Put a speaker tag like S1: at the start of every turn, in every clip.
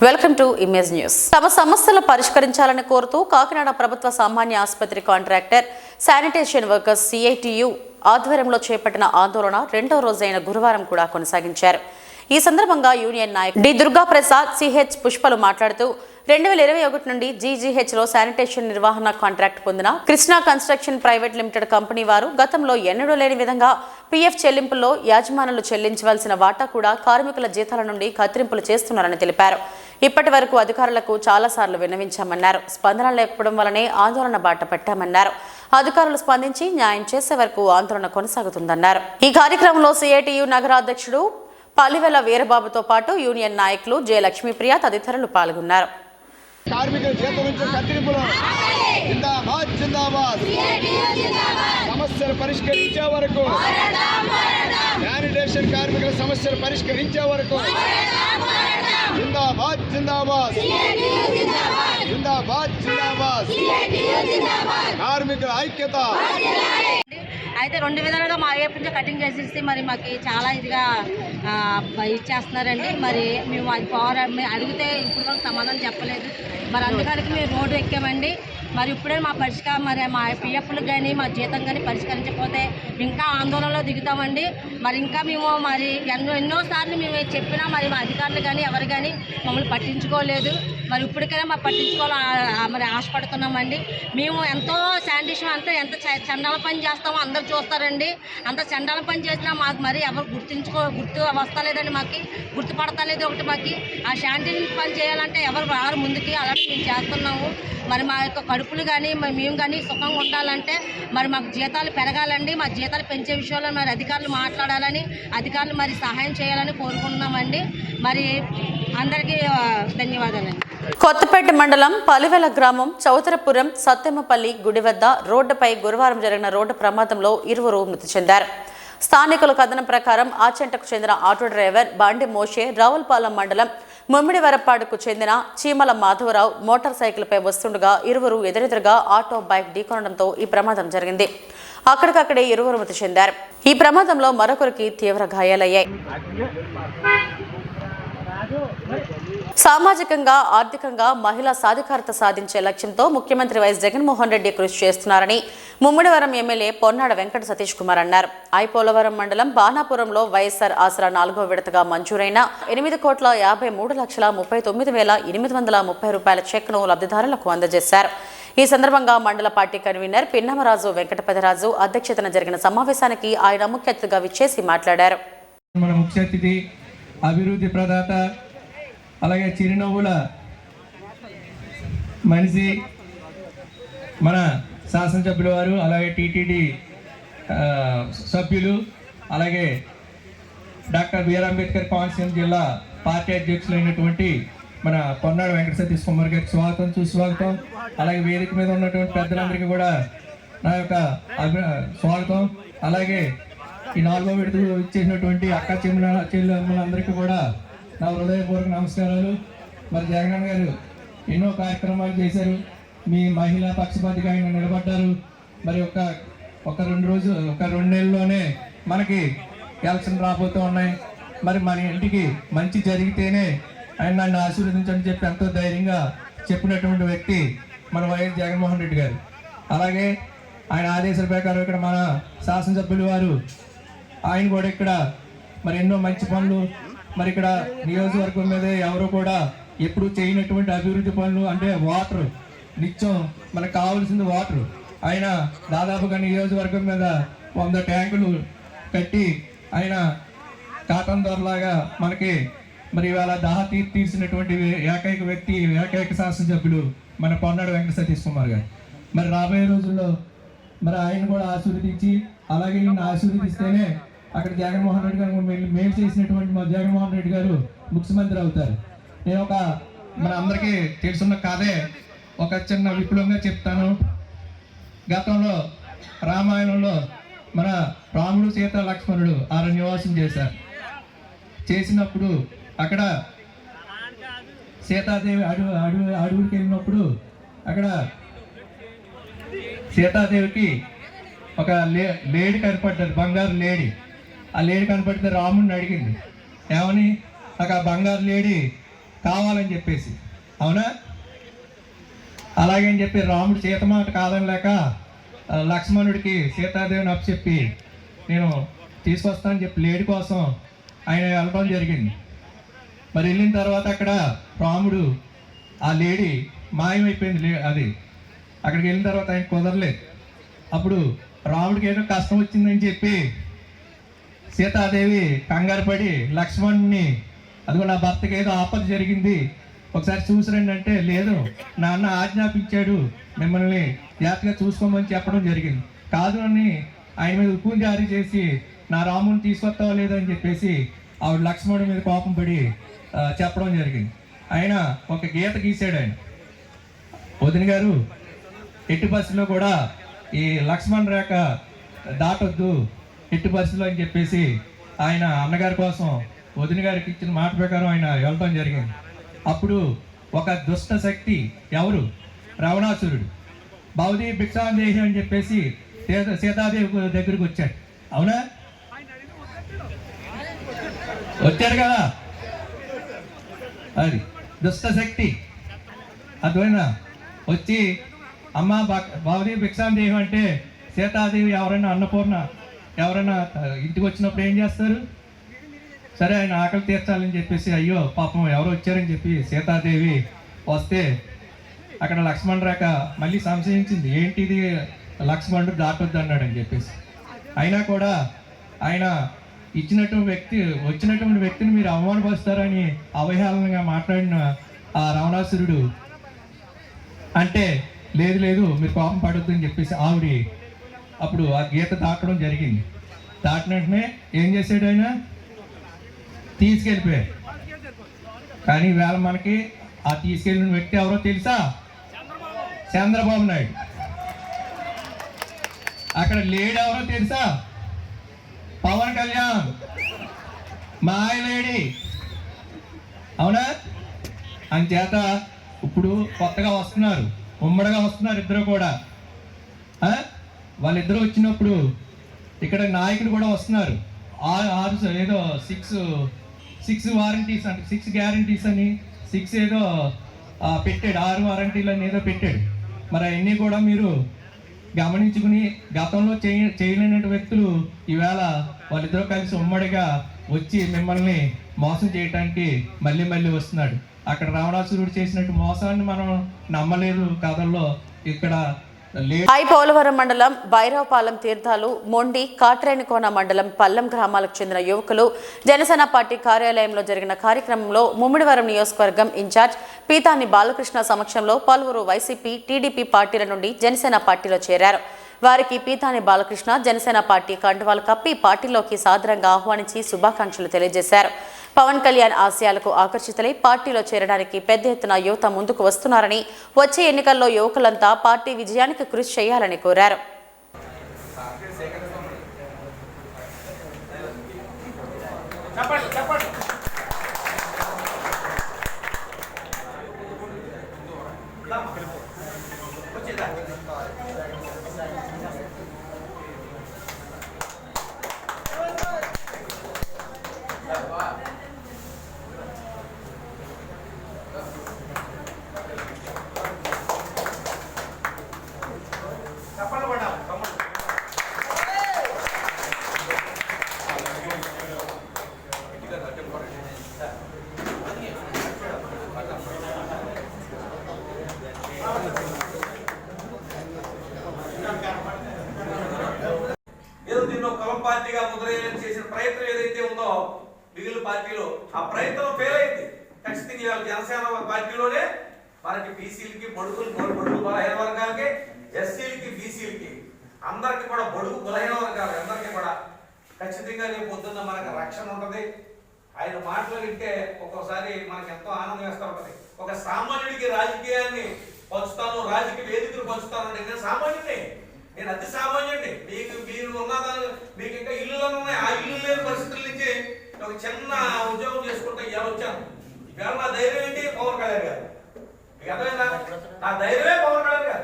S1: Welcome to image news. తమ సమస్యలు పరిష్కరించాలని కోరుతూ కాకినాడ ప్రభుత్వ సామాన్య ఆసుపత్రి కాంట్రాక్టర్ శానిటేషన్ వర్కర్స్ సిఐటియు ఆధ్వర్యంలో చేపట్టిన ఆందోళన రెండో రోజైన గురువారం కూడా కొనసాగించారు. ఈ సందర్భంగా యూనియన్ నాయకుడు డి దుర్గా ప్రసాద్, సిహెచ్ పుష్పలు మాట్లాడుతూ 2021 నుండి జీజీహెచ్లో శానిటేషన్ నిర్వహణ కాంట్రాక్ట్ పొందిన Krishna construction private limited company వారు గతంలో ఎన్నడూ లేని విధంగా పీఎఫ్ చెల్లింపుల్లో యాజమానులు చెల్లించవలసిన వాటా కూడా కార్మికుల జీతాల నుండి కత్తిరింపులు చేస్తున్నారని తెలిపారు. ఇప్పటి వరకు అధికారులకు చాలాసార్లు విన్నవించామన్నారు. స్పందన లేకపోవడం వల్లనే ఆందోళన బాట పట్టామన్నారు. అధికారులు స్పందించి న్యాయం చేసే వరకు ఆందోళన కొనసాగుతుందన్నారు. ఈ కార్యక్రమంలో సిఐటియు నగర అధ్యక్షుడు పల్లివెల వీరబాబుతో పాటు యూనియన్ నాయకులు జె లక్ష్మీప్రియ తదితరులు పాల్గొన్నారు.
S2: కార్మికుల జీతం నుంచి కత్తిరింపులు జిందాబాద్ జిందాబాద్, సమస్యలు పరిష్కరించే వరకు, శానిటేషన్ కార్మికుల సమస్యలు పరిష్కరించే వరకు జిందాబాద్ జిందాబాద్, జిందాబాద్ జిందాబాద్, కార్మికుల ఐక్యత.
S3: అయితే రెండు విధాలుగా మా వైపు నుంచి కటింగ్ చేసేసి మరి మాకు చాలా ఇదిగా ఇచ్చేస్తున్నారండి. మరి మేము అది అడిగితే ఇప్పుడు సమాధానం చెప్పలేదు. మరి అందుకని మేము రోడ్డు ఎక్కామండి. మరి ఇప్పుడే మా పరిష్కారం మరి మా పిఎఫ్లు కానీ మా జీతం కానీ పరిష్కరించకపోతే ఇంకా ఆందోళనలో దిగుతామండి. మరి ఇంకా మేము మరి ఎన్నోసార్లు మేము చెప్పినా మరి మా అధికారులు కానీ ఎవరు కానీ మమ్మల్ని పట్టించుకోలేదు. మరి ఇప్పటికైనా మా పట్టించుకోవాలి మరి ఆశపడుతున్నామండి. మేము ఎంతో శానిటేషన్ అంటే ఎంత చండాల పని చేస్తామో అందరూ చూస్తారండి. అంత చండాల పని చేసినా మాకు మరి ఎవరు గుర్తు వస్తలేదండి. మాకు గుర్తుపడతలేదు. ఒకటి మాకు ఆ శానిటేషన్ పని చేయాలంటే ఎవరు రారు ముందుకి. అలాంటి మేము చేస్తున్నాము. మరి మా యొక్క కడుపులు కానీ మరి మేము కానీ సుఖంగా ఉండాలంటే మరి మాకు జీతాలు పెరగాలండి. మా జీతాలు పెంచే విషయంలో మరి అధికారులు మాట్లాడాలని, అధికారులు మరి సహాయం చేయాలని కోరుకుంటున్నామండి. మరి అందరికీ ధన్యవాదాలండి.
S1: కొత్తపేట మండలం పలివెల గ్రామం చౌతరపురం సత్తెమ్మపల్లి గుడి వద్ద రోడ్డుపై గురువారం జరిగిన రోడ్డు ప్రమాదంలో 20 మృతి చెందారు. స్థానికుల కథనం ప్రకారం ఆచెంటకు చెందిన ఆటో డ్రైవర్ బాండి మోషే రావులపాలెం మండలం ముమ్మిడివరపాడుకు చెందిన చీమల మాధవరావు మోటార్ సైకిల్పై వస్తుండగా 20 ఎదురెదురుగా ఆటో బైక్ ఢీకొనడంతో ఈ ప్రమాదం జరిగింది. అక్కడికక్కడే 20 మృతి చెందారు. ఈ ప్రమాదంలో మరొకరికి తీవ్ర గాయాలయ్యాయి. సామాజికంగా, ఆర్థికంగా మహిళా సాధికారత సాధించే లక్ష్యంతో ముఖ్యమంత్రి వైఎస్ జగన్మోహన్ రెడ్డి కృషి చేస్తున్నారని ముమ్మిడివరం ఎమ్మెల్యే పొన్నాడ వెంకట సతీష్ కుమార్ అన్నారు. ఐపోలవరం మండలం బాణాపురంలో వైఎస్ఆర్ ఆసరా 4వ విడతగా మంజూరైన 8,53,39,830 రూపాయల చెక్ను లబ్ధిదారులకు అందజేశారు. ఈ సందర్భంగా మండల పార్టీ కన్వీనర్ పిన్నమరాజు వెంకటపతిరాజు అధ్యక్షతన జరిగిన సమావేశానికి ఆయన ముఖ్య అతిథిగా విచ్చేసి మాట్లాడారు.
S4: మన ముఖ్య అతిథి అభివృద్ధి ప్రదాత, అలాగే చిరునవ్వుల మనిషి మన శాసనసభ్యుల వారు, అలాగే టీటీడీ సభ్యులు, అలాగే డాక్టర్ బిఆర్ అంబేద్కర్ కోనసీమ జిల్లా పార్టీ అధ్యక్షులైనటువంటి మన పొన్నాడ వెంకట సతీష్ కుమార్ గారికి స్వాగతం, సుస్వాగతం. అలాగే వేదిక మీద ఉన్నటువంటి పెద్దలందరికీ కూడా నా యొక్క స్వాగతం. అలాగే ఈ 4వ విడతకు ఇచ్చేసినటువంటి అక్క చెల్లెమ్మలందరికీ కూడా నా హృదయపూర్వక నమస్కారాలు. మరి జగన్ గారు ఎన్నో కార్యక్రమాలు చేశారు. మీ మహిళా పక్షపాతిగా ఆయన నిలబడ్డారు. మరి ఒక 2 నెలల్లోనే మనకి ఎలక్షన్ రాబోతూ ఉన్నాయి. మరి మన ఇంటికి మంచి జరిగితేనే ఆయన నన్ను ఆశీర్వదించని చెప్పి ఎంతో ధైర్యంగా చెప్పినటువంటి వ్యక్తి మన వైఎస్ జగన్మోహన్ రెడ్డి గారు. అలాగే ఆయన ఆదేశాల ప్రకారం ఇక్కడ మన శాసనసభ్యులు వారు ఆయన కూడా ఇక్కడ మరి ఎన్నో మంచి పనులు, మరి ఇక్కడ నియోజకవర్గం మీద ఎవరు కూడా ఎప్పుడు చేయనటువంటి అభివృద్ధి పనులు, అంటే వాటర్ నిత్యం మనకు కావాల్సింది వాటర్. ఆయన దాదాపుగా నియోజకవర్గం మీద 100 ట్యాంకులు కట్టి ఆయన కాటన్ దొరలాగా మనకి మరి ఇవాళ దాహ తీర్చినటువంటి ఏకైక వ్యక్తి, ఏకైక శాసనసభ్యులు మన పొన్నాడ వెంకట సతీష్ కుమార్ గారు. మరి రాబోయే రోజుల్లో మరి ఆయన కూడా ఆశీర్వదించి, అలాగే ఈయన ఆశీర్వదిస్తేనే అక్కడ జగన్మోహన్ రెడ్డి గారు మేలు చేసినటువంటి మా జగన్మోహన్ రెడ్డి గారు ముఖ్యమంత్రి అవుతారు. నేను మన అందరికీ తెలుసున్న కథే ఒక చిన్న విప్లవంగా చెప్తాను. గతంలో రామాయణంలో మన రాముడు, సీత, లక్ష్మణుడు అరణ్యవాసం చేశారు. చేసినప్పుడు అక్కడ సీతాదేవి అడవుడికి వెళ్ళినప్పుడు అక్కడ సీతాదేవికి ఒక లేడీ కనపడ్డారు, బంగారు లేడీ. ఆ లేడీ కనపడితే రాముడిని అడిగింది, ఏమని? నాకు ఆ బంగారు లేడీ కావాలని చెప్పేసి, అవునా? అలాగని చెప్పి రాముడు సీత మాట కాదని లేక లక్ష్మణుడికి సీతాదేవిని అప్పచెప్పి నేను తీసుకొస్తానని చెప్పి లేడి కోసం ఆయన వెళ్ళడం జరిగింది. మరి వెళ్ళిన తర్వాత అక్కడ రాముడు ఆ లేడీ మాయమైపోయింది. అది అక్కడికి వెళ్ళిన తర్వాత ఆయన కుదరలేదు. అప్పుడు రాముడికి ఏదో కష్టం వచ్చిందని చెప్పి సీతాదేవి కంగారు పడి లక్ష్మణుని, అదిగో నా భర్తకి ఏదో ఆపద జరిగింది, ఒకసారి చూసిరండి అంటే, లేదు నాన్న ఆజ్ఞాపించాడు మిమ్మల్ని జాగ్రత్తగా చూసుకోమని చెప్పడం జరిగింది. కాదు అని ఆయన మీద ఉక్కుని జారీ చేసి నా రాముని తీసుకొస్తావా లేదని చెప్పేసి ఆవిడ లక్ష్మణుడి మీద కోపం పడి చెప్పడం జరిగింది. ఆయన ఒక గీత గీసాడు. ఆయన వదిన గారు ఎట్టి బస్సులో కూడా ఈ లక్ష్మణ్ రేఖ దాటొద్దు ఎట్టి బస్సులో అని చెప్పేసి ఆయన అన్నగారి కోసం వదిన గారికి ఇచ్చిన మాట ప్రకారం ఆయన వెళ్ళటం జరిగింది. అప్పుడు ఒక దుష్ట శక్తి, ఎవరు? రావణాసురుడు, భవదీ భిక్షాందేహి అని చెప్పేసి సీతాదేవి దగ్గరికి వచ్చాడు. అవునా? వచ్చాడు కదా, అది దుష్ట శక్తి. అర్థమైనా? వచ్చి అమ్మ భవదీ భిక్షాందేహి అంటే సీతాదేవి ఎవరైనా అన్నపూర్ణ ఎవరైనా ఇంటికి వచ్చినప్పుడు ఏం చేస్తారు? సరే ఆయన ఆకలి తీర్చాలని చెప్పేసి, అయ్యో పాపం ఎవరో వచ్చారని చెప్పి సీతాదేవి వస్తే అక్కడ లక్ష్మణ్ రేఖ మళ్ళీ సంశయించింది, ఏంటిది లక్ష్మణుడు దాటొద్దు అన్నాడని చెప్పేసి. అయినా కూడా ఆయన వచ్చినటువంటి వ్యక్తిని మీరు అవమానపరుస్తారని అవహేళనగా మాట్లాడిన ఆ రావణాసురుడు అంటే, లేదు లేదు మీరు కోపం పడొద్దు అని చెప్పేసి ఆవిడ అప్పుడు ఆ గీత దాటడం జరిగింది. దాటిన వెంటనే ఏం చేశాడు? ఆయన తీసుకెళ్ళిపోయాడు. కానీ ఈవేళ మనకి ఆ తీసుకెళ్ళిన వ్యక్తి ఎవరో తెలుసా? చంద్రబాబు నాయుడు. అక్కడ లేడీ ఎవరో తెలుసా? పవన్ కళ్యాణ్, మాయ లేడీ. అవునా? అంచేత ఇప్పుడు కొత్తగా వస్తున్నారు, ఉమ్మడిగా వస్తున్నారు ఇద్దరు కూడా. వాళ్ళిద్దరూ వచ్చినప్పుడు ఇక్కడ నాయకులు కూడా వస్తున్నారు. ఏదో సిక్స్ వారంటీస్ అంటే 6 గ్యారంటీస్ అని 6 ఏదో పెట్టాడు, 6 వారంటీలు అని ఏదో పెట్టాడు. మరి అవన్నీ కూడా మీరు గమనించుకుని, గతంలో చేయలేని వ్యక్తులు ఈవేళ వాళ్ళిద్దరూ కలిసి ఉమ్మడిగా వచ్చి మిమ్మల్ని మోసం చేయడానికి మళ్ళీ మళ్ళీ వస్తున్నాడు. అక్కడ రావణాసురుడు చేసినట్టు మోసాన్ని మనం నమ్మలేదు కథల్లో. ఇక్కడ
S1: ఐ పోలవరం మండలం భైరవపాలెం తీర్థాలు, మొండి, కాట్రేనికోన మండలం పల్లం గ్రామాలకు చెందిన యువకులు జనసేన పార్టీ కార్యాలయంలో జరిగిన కార్యక్రమంలో ముమ్మిడివరం నియోజకవర్గం ఇన్ఛార్జ్ పీతాని బాలకృష్ణ సమక్షంలో పలువురు వైసీపీ, టీడీపీ పార్టీల నుండి జనసేన పార్టీలో చేరారు. వారికి పీతాని బాలకృష్ణ జనసేన పార్టీ కండువాలు కప్పి పార్టీలోకి సాదరంగా ఆహ్వానించి శుభాకాంక్షలు తెలియజేశారు. పవన్ కళ్యాణ్ ఆశయాలకు ఆకర్షితులై పార్టీలో చేరడానికి పెద్ద ఎత్తున యువత ముందుకు వస్తున్నారని, వచ్చే ఎన్నికల్లో యువకులంతా పార్టీ విజయానికి కృషి చేయాలని కోరారు.
S5: పార్టీగా ముద్రయ్యాలని చేసిన ప్రయత్నం ఏదైతే ఉందో మిగిలిన పార్టీలో ఆ ప్రయత్నం ఫెయిల్ అయింది. ఖచ్చితంగా ఇవాళ జనసేన పార్టీలోనే మనకి బీసీలకి బడుగు బలహీన వర్గాలకి, ఎస్సీలకి, బీసీలకి అందరికి కూడా బడుగు బలహీన వర్గాలు అందరికీ కూడా ఖచ్చితంగా రేపు పొద్దున్న మనకు రక్షణ ఉంటుంది. ఆయన మాటలు వింటే ఒక్కోసారి మనకు ఎంతో ఆనందం వేస్తూ ఉంటుంది. ఒక సామాన్యుడికి రాజకీయాన్ని పంచుతాను, రాజకీయ వేదికలు పంచుతాను అంటే నేను సామాన్యుడిని, నేను అతి సామాన్యుడిని. మీరు ఉన్నదాన్ని మీకు ఇంకా ఇల్లులో ఉన్నాయి, ఆ ఇల్లు లేని పరిస్థితుల నుంచి ఒక చిన్న ఉద్యోగం చేసుకుంటే ఇలా వచ్చాను. ఇవాళ నా ధైర్యం ఏంటి? పవన్ కళ్యాణ్ గారు. మీకు అర్థమైందా? నా ధైర్యమే పవన్ కళ్యాణ్ గారు.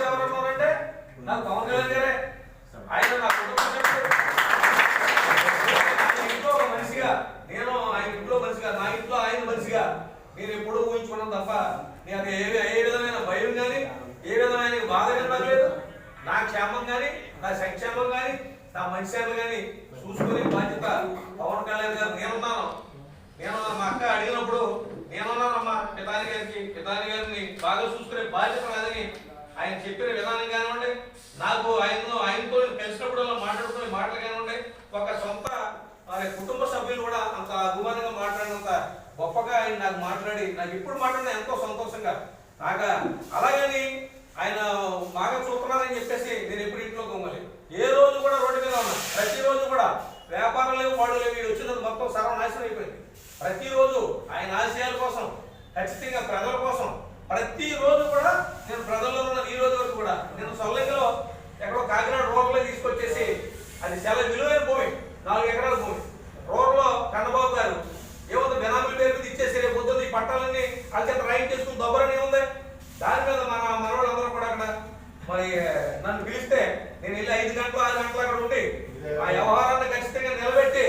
S5: ఎవరు ఉన్నారంటే నాకు పవన్ కళ్యాణ్ గారే. ఆయన నా కుటుంబ సభ్యుడు. ఇంట్లో నేను ఎప్పుడూ ఊహించుకున్నాను తప్ప నాకు ఏ విధమైన భయం కానీ ఏ విధమైన బాధ కానీ లేదు. నా క్షేమం కానీ నా సంక్షేమం కానీ నా మంచిర్యాలు కానీ చూసుకునే బాధ్యత పవన్ కళ్యాణ్ గారు నేనున్నాను. మా అక్క అడిగినప్పుడు నేనున్నానమ్మా పితాని గారిని బాగా చూసుకునే బాధ్యత లేదని ఆయన చెప్పిన విధానం కానివ్వండి, నాకు ఆయనతో కలిసినప్పుడు మాట్లాడుకునే మాటలు కానివ్వండి, ఒక సొంత కుటుంబ సభ్యులు కూడా అంత అభిమానంగా మాట్లాడినంత గొప్పగా ఆయన నాకు మాట్లాడి నాకు ఇప్పుడు మాట్లాడినా ఎంతో సంతోషంగా నాకు. అలాగని ఆయన బాగా చూస్తున్నారని చెప్పేసి నేను ఎప్పుడు ఇంట్లో దొంగలేదు. ఏ రోజు కూడా రోడ్డు మీద ఉన్నా, ప్రతిరోజు కూడా వ్యాపారం లేవు వాడు లేవు, వీడు వచ్చినది మొత్తం సర్వనాశనం అయిపోయింది. ప్రతిరోజు ఆయన ఆశయాల కోసం, ఖచ్చితంగా ప్రజల కోసం ప్రతిరోజు కూడా నేను ప్రజల్లో ఉన్న ఈ రోజు వరకు కూడా నేను సొల్లంగిలో ఎక్కడో కాకినాడ రోడ్లో తీసుకొచ్చేసి, అది చాలా విలువైన భూమి, 4 ఎకరాల భూమి. రోడ్లో కన్నబాబు గారు ఏముంది బెనామీల పేరు మీద ఇచ్చేసి రేపు పొద్దున్న ఈ పట్టాలన్నీ వాళ్ళ చేత రైట్ చేసుకుని దొబ్బరని ఉంది. దాని మీద మన మనవాళ్ళందరూ కూడా అక్కడ మరి నన్ను పిలిస్తే నేను వెళ్ళి 5 గంటలు 6 గంటలు అక్కడ ఉండి ఆ వ్యవహారాన్ని ఖచ్చితంగా నిలబెట్టి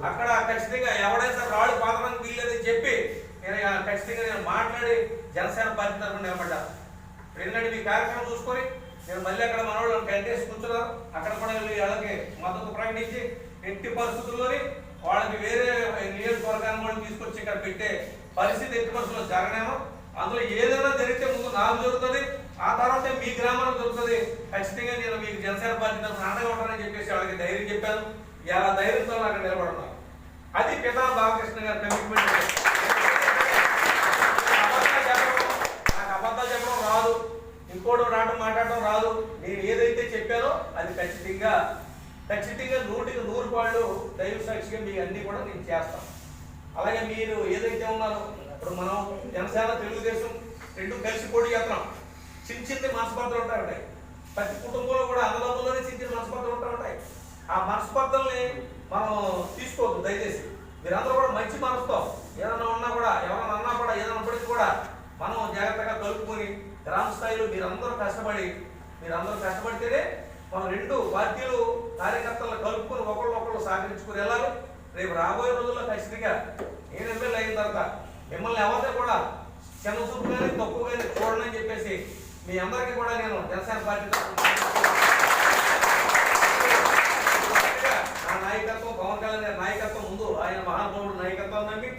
S5: అక్కడ ఖచ్చితంగా ఎవడైనా రాళ్ళు పాత్రడానికి వీల్లేదని చెప్పి నేను మాట్లాడి జనసేన పార్టీ తరఫున నిలబడ్డాను. ఎందుకంటే మీ కార్యక్రమం చూసుకొని నేను మళ్ళీ అక్కడ మనవాళ్ళు కంటేసి కూర్చున్నారు. అక్కడ కూడా వాళ్ళకి మద్దతు ప్రకటించి ఎట్టి పరిస్థితుల్లోని వాళ్ళకి వేరే నియోజకవర్గాన్ని కూడా తీసుకొచ్చి ఇక్కడ పెట్టే పరిస్థితి ఎట్టి పరిస్థితుల్లో జరగనేమో. అందులో ఏదైనా జరిగితే ముందు నాకు జరుగుతుంది, ఆ తర్వాత మీ గ్రామానికి జరుగుతుంది. ఖచ్చితంగా నేను మీకు జనసేన పార్టీ తరఫున అండగా ఉంటానని చెప్పేసి వాళ్ళకి ధైర్యం చెప్పాను. ఇలా ధైర్యంతో అక్కడ నిలబడున్నాను. అది పితా బాలకృష్ణ గారి కమిట్మెంట్. నాకు అబద్ధాలు చెప్పడం రాదు, ఇంకోటి రావడం మాట్లాడడం రాదు. నేను ఏదైతే చెప్పానో అది ఖచ్చితంగా 100కి 100 పాళ్ళు దైవ సాక్షిగా మీ అన్ని కూడా నేను చేస్తాను. అలాగే మీరు ఏదైతే ఉన్నారో ఇప్పుడు మనం జనసేన తెలుగుదేశం 2 కలిసి పోటీ చేస్తున్నాం. చిన్న మనస్పర్ధలు ఉంటాయి. ప్రతి కుటుంబంలో కూడా అన్నదమ్ముల్లోనే చిన్న మనస్పర్ధలు ఉంటాయి. ఆ మనస్పర్ధల్ని మనం తీసుకోవద్దు దయచేసి. మీరందరూ కూడా మంచి మనసుతో ఏదైనా ఉన్నా కూడా ఎవరైనా అన్నా కూడా ఏదైనా ఉన్నప్పటికీ కూడా మనం జాగ్రత్తగా కలుపుకొని గ్రామ స్థాయిలో మీరందరూ కష్టపడితేనే మనం 2 పార్టీలు కార్యకర్తలను కలుపుకొని ఒకళ్ళు సహకరించుకుని వెళ్ళాలి. రేపు రాబోయే రోజుల్లో ఖచ్చితంగా నేను ఎమ్మెల్యే అయిన తర్వాత మిమ్మల్ని ఎవరితో కూడా చిన్న చూపు కానీ తక్కువ కానీ చూడనని చెప్పేసి మీ అందరికీ కూడా నేను జనసేన పార్టీ నా నాయకత్వం, పవన్ కళ్యాణ్ గారి నాయకత్వం, ముందు ఆయన మహానుభావుడు నాయకత్వం నమ్మి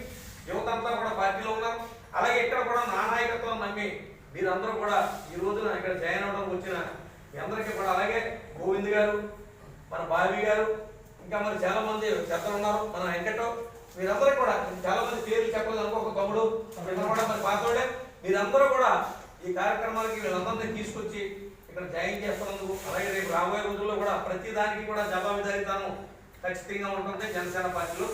S5: యువత అంతా కూడా పార్టీలో ఉన్నారు. అలాగే ఇక్కడ కూడా నా నాయకత్వం నమ్మి మీరందరూ కూడా ఈ రోజున ఇక్కడ జాయిన్ అవ్వడం వచ్చిన మీ అందరికీ కూడా, అలాగే గోవింద్ గారు, మన బాబీ గారు, ఇంకా మరి చాలా మంది పెద్దలు ఉన్నారు, మన వెంకటో, మీరందరూ కూడా చాలా మంది పేర్లు చెప్పలేదు అనుకో, ఒక తమ్ముడు వీళ్ళందరూ కూడా మరి పాతోడే. మీరందరూ కూడా ఈ కార్యక్రమాలకి వీళ్ళందరినీ తీసుకొచ్చి ఇక్కడ జాయిన్ చేస్తున్నందుకు, అలాగే రేపు రాబోయే రోజుల్లో కూడా ప్రతి దానికి కూడా జవాబుదారీతనం ఖచ్చితంగా ఉంటుంది జనసేన పార్టీలో.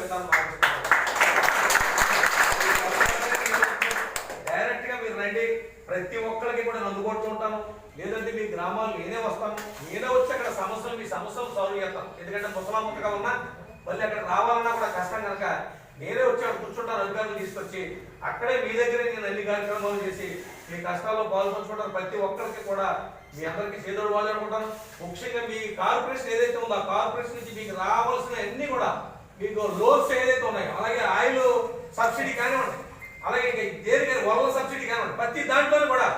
S5: డైరెక్ట్ గా మీరు రండి, ప్రతి ఒక్కరికి కూడా నేను అందుబాటులో ఉంటాను. లేదంటే మీ గ్రామాలు నేనే వస్తాను, నేనే వచ్చి అక్కడ మీ సమస్యలు సాల్వ్ చేస్తాను. ఎందుకంటే ముసలాముఖగా ఉన్నా మళ్ళీ అక్కడ రావాలన్నా కూడా కష్టం కనుక నేనే వచ్చి అక్కడ కూర్చుంటాను. అధికారులు తీసుకొచ్చి అక్కడే మీ దగ్గరే నేను అన్ని కార్యక్రమాలు చేసి మీ కష్టాల్లో పాల్పంచుకుంటాను. ప్రతి ఒక్కరికి కూడా మీ అందరికీ చేదోడు వాళ్ళు అనుకుంటాను. ముఖ్యంగా మీ కార్పొరేషన్ ఏదైతే ఉందో ఆ కార్పొరేషన్ నుంచి మీకు రావాల్సిన అన్ని కూడా మీకు లోన్స్ ఏదైతే ఉన్నాయో, అలాగే ఆయిల్ సబ్సిడీ కానివ్వండి, అలాగే దేనికి వరల సబ్సిడీ కానివ్వండి, ప్రతి దాంట్లో కూడా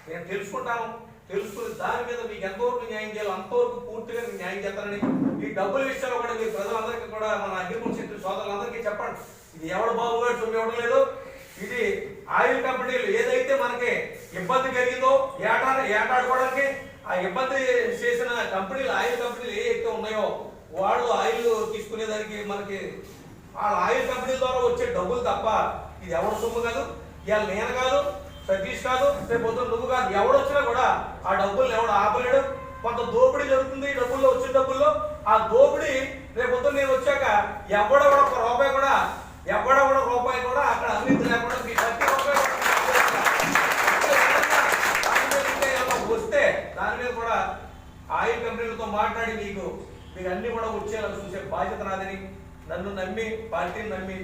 S5: నేను తెలుసుకుని దాని మీద మీకు ఎంతవరకు న్యాయం చేయాలో అంతవరకు పూర్తిగా మీకు న్యాయం చేస్తానని, ఈ డబ్బుల విషయాలు కూడా మీరు ప్రజలందరికీ కూడా మన అగ్రికల్చర్ సోదరులందరికీ చెప్పండి. ఇది ఎవడు బాబుగా చూపించడం లేదు. ఇది ఆయిల్ కంపెనీలు ఏదైతే మనకి ఇబ్బంది కలిగిందో ఏటాడుకోవడానికి ఆ ఇబ్బంది చేసిన కంపెనీలు, ఆయిల్ కంపెనీలు ఏవైతే ఉన్నాయో వాళ్ళు ఆయిల్ తీసుకునేదానికి మనకి ఆ ఆయిల్ కంపెనీల ద్వారా వచ్చే డబ్బులు తప్ప ఇది ఎవరు సొమ్ము కాదు. ఇవాళ నేను కాదు, సతీష్ కాదు, రేపు పొద్దున నువ్వు కాదు, ఎవడొచ్చినా కూడా ఆ డబ్బులు ఎవడు ఆపలేడు. కొంత దోపిడీ జరుగుతుంది ఈ డబ్బుల్లో, వచ్చిన డబ్బుల్లో. ఆ దోపిడీ రేపు పొద్దున నేను వచ్చాక ఎవడ కూడా ఒక రూపాయి కూడా అక్కడ అవినీతి లేకుండా ప్రతి రూపాయి వస్తే దాని మీద కూడా ఆయిల్ కంపెనీలతో మాట్లాడి మీకు అన్ని కూడా వచ్చేలా చూసే బాధ్యత నాదని, నన్ను నమ్మి పార్టీని నమ్మి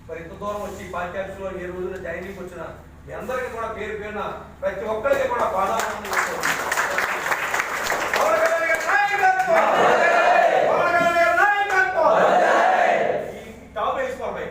S5: మరి ఇంత దూరం వచ్చి పార్టీ ఆఫీసులో ఏ రోజున జాయినింగ్ వచ్చిన మీ అందరికీ కూడా పేరు పేరున ప్రతి ఒక్కరికి కూడా పాదాలను టాప్ వేసుకోవాలి.